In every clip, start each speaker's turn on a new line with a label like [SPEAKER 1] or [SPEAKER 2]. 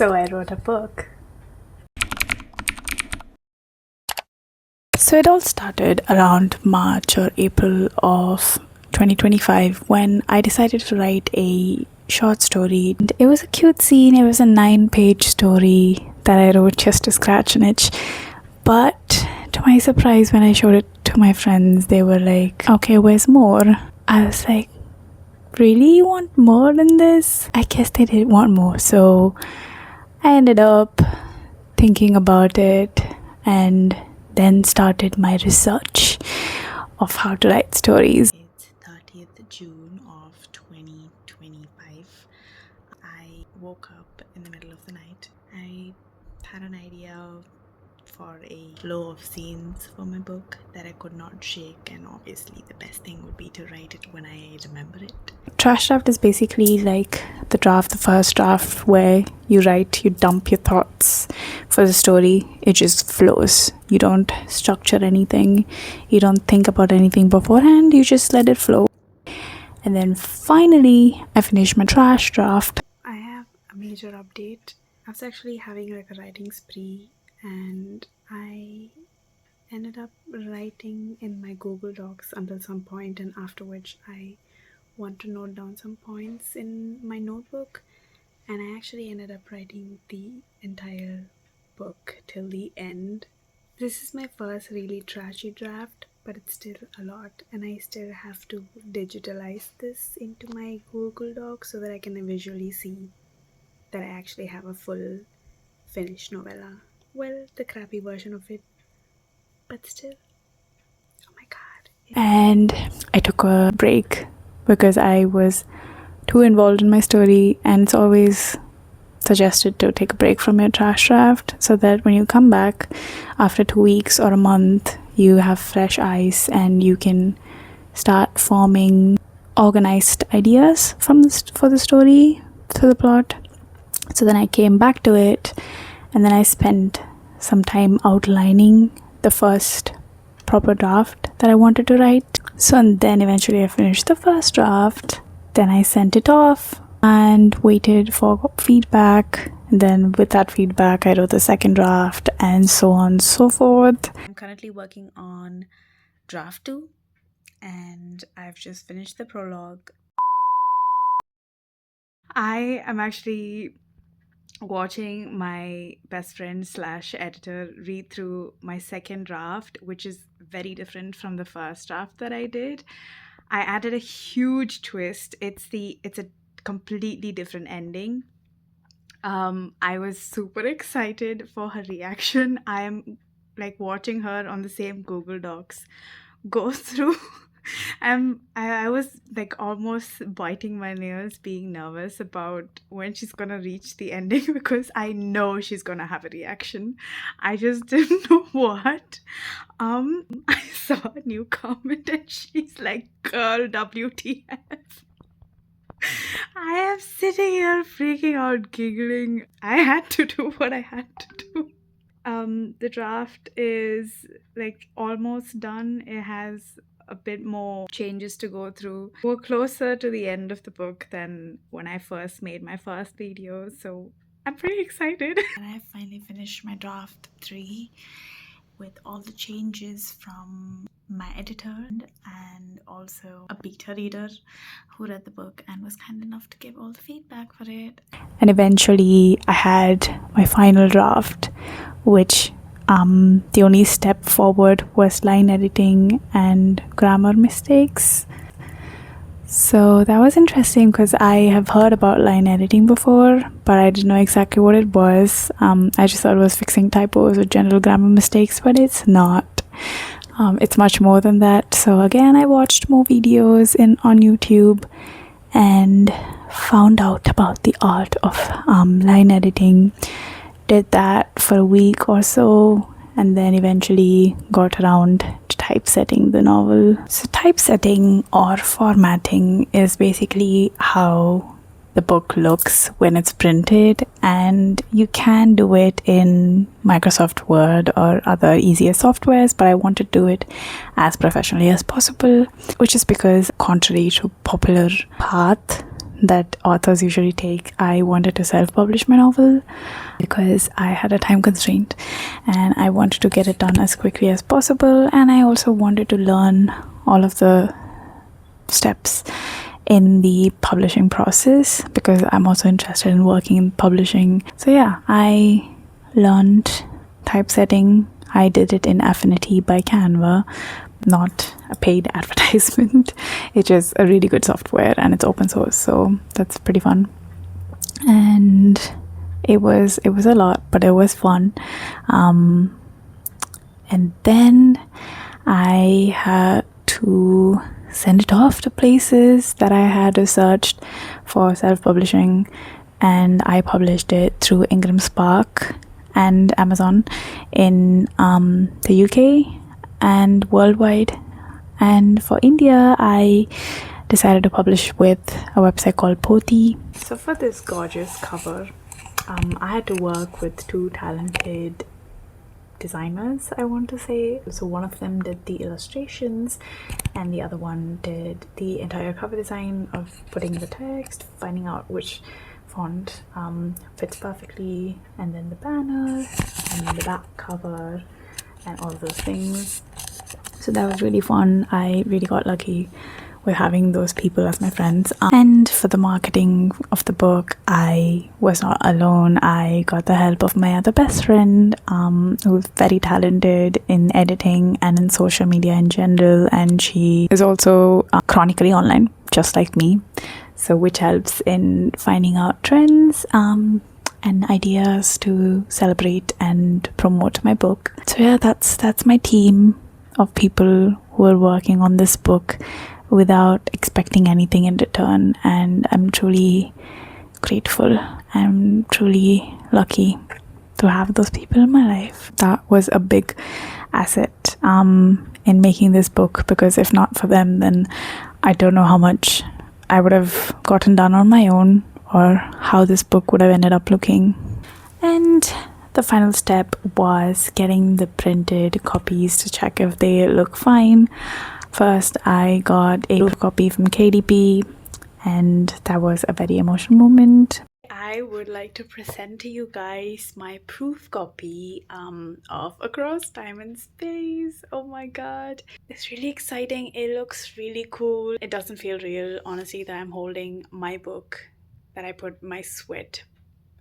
[SPEAKER 1] So I wrote a book. So it all started around March or April of 2025 when I decided to write a short story. And it was a cute scene. It was a 9-page story that I wrote just to scratch an itch. But to my surprise, when I showed it to my friends, they were like, okay, where's more? I was like, really? You want more than this? I guess they didn't want more. So I ended up thinking about it and then started my research of how to write stories. It's 30th June of 2025. I woke up in the middle of the night. I had an idea for a flow of scenes for my book that I could not shake, and obviously the best thing would be to write it when I remember it. Trash draft is basically like the first draft where you dump your thoughts for the story. It just flows. You don't structure anything. You don't think about anything beforehand. You just let it flow. And then finally, I finished my trash draft. I have a major update. I was actually having like a writing spree, and I ended up writing in my Google Docs until some point, and after which I want to note down some points in my notebook, and I actually ended up writing the entire book till the end. This is my first really trashy draft, but it's still a lot, and I still have to digitalize this into my Google Docs so that I can visually see that I actually have a full finished novella. Well, the crappy version of it, but still. Oh my god. And I took a break because I was too involved in my story, and it's always suggested to take a break from your trash draft so that when you come back after 2 weeks or a month, you have fresh eyes and you can start forming organized ideas for the story, for the plot. So then I came back to it, and then I spent some time outlining the first proper draft that I wanted to write. So and then eventually I finished the first draft. Then I sent it off and waited for feedback. And then with that feedback, I wrote the second draft, and so on and so forth. I'm currently working on draft 2, and I've just finished the prologue. I am actually watching my best friend / editor read through my second draft, which is very different from the first draft that I did. I added a huge twist. It's a completely different ending. I was super excited for her reaction. I am like watching her on the same Google Docs go through. I was like almost biting my nails, being nervous about when she's gonna reach the ending because I know she's gonna have a reaction. I just didn't know what. I saw a new comment and she's like, "Girl, WTF." I am sitting here freaking out, giggling. I had to do what I had to do. The draft is like almost done. It has a bit more changes to go through. We're closer to the end of the book than when I first made my first video, so I'm pretty excited. And I finally finished my draft 3 with all the changes from my editor and also a beta reader who read the book and was kind enough to give all the feedback for it. And eventually I had my final draft, which the only step forward was line editing and grammar mistakes. So that was interesting because I have heard about line editing before, but I didn't know exactly what it was. I just thought it was fixing typos or general grammar mistakes, but it's not. It's much more than that. So again, I watched more videos on YouTube and found out about the art of line editing. Did that for a week or so, and then eventually got around to typesetting the novel. So typesetting or formatting is basically how the book looks when it's printed, and you can do it in Microsoft Word or other easier softwares, but I want to do it as professionally as possible, which is because contrary to popular path, that authors usually take. I wanted to self-publish my novel because I had a time constraint and I wanted to get it done as quickly as possible, and I also wanted to learn all of the steps in the publishing process because I'm also interested in working in publishing. So yeah, I learned typesetting. I did it in Affinity by Canva, not a paid advertisement. It's just a really good software and it's open source, so that's pretty fun. And it was a lot, but it was fun. And then I had to send it off to places that I had researched for self-publishing, and I published it through Ingram Spark and Amazon in the UK and worldwide. And for India, I decided to publish with a website called Poti. So for this gorgeous cover, I had to work with two talented designers, I want to say. So one of them did the illustrations and the other one did the entire cover design of putting the text, finding out which font fits perfectly, and then the banner and then the back cover and all those things. So that was really fun. I really got lucky with having those people as my friends. And for the marketing of the book, I was not alone. I got the help of my other best friend, who's very talented in editing and in social media in general, and she is also chronically online, just like me, so which helps in finding out trends and ideas to celebrate and promote my book. So yeah, that's my team of people who are working on this book without expecting anything in return, and I'm truly grateful. I'm truly lucky to have those people in my life. That was a big asset in making this book, because if not for them, then I don't know how much I would have gotten done on my own or how this book would have ended up looking. And the final step was getting the printed copies to check if they look fine. First, I got a copy from KDP, and that was a very emotional moment. I would like to present to you guys my proof copy of Across Time and Space. Oh my god, it's really exciting. It looks really cool. It doesn't feel real, honestly, that I'm holding my book, that I put my sweat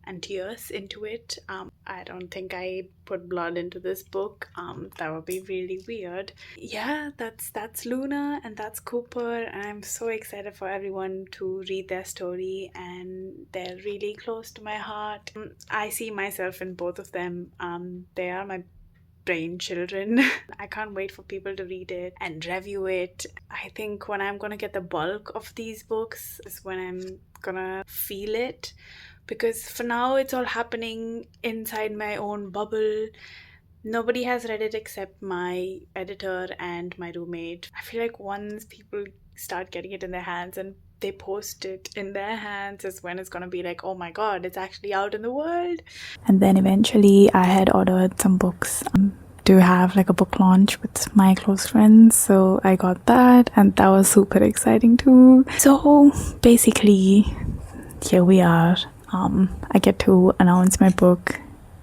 [SPEAKER 1] and tears into it. I don't think I put blood into this book. That would be really weird. Yeah, that's Luna and that's Cooper, and I'm so excited for everyone to read their story, and they're really close to my heart. I see myself in both of them. They are my brain children. I can't wait for people to read it and review it. I think when I'm gonna get the bulk of these books is when I'm gonna feel it, because for now it's all happening inside my own bubble. Nobody has read it except my editor and my roommate. I feel like once people start getting it in their hands and they post it in their hands is when it's gonna be like, oh my god, it's actually out in the world. And then eventually I had ordered some books to have like a book launch with my close friends, so I got that, and that was super exciting too. So basically, here we are. I get to announce my book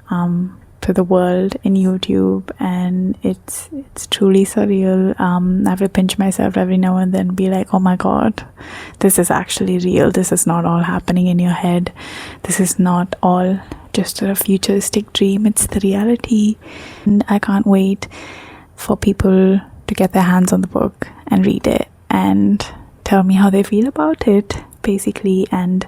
[SPEAKER 1] to the world in YouTube, and it's truly surreal. I have to pinch myself every now and then, be like, oh my god, this is actually real. This is not all happening in your head. This is not all just a futuristic dream. It's the reality, and I can't wait for people to get their hands on the book and read it and tell me how they feel about it, basically. And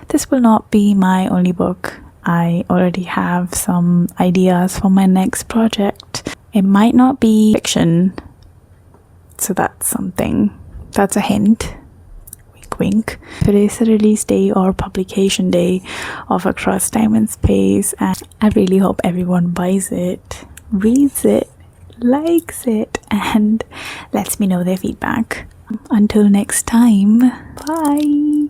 [SPEAKER 1] this will not be my only book. I already have some ideas for my next project. It might not be fiction, so that's something. That's a hint. Wink wink. Today's the release day or publication day of Across Time and Space, and I really hope everyone buys it, reads it, likes it, and lets me know their feedback. Until next time, bye.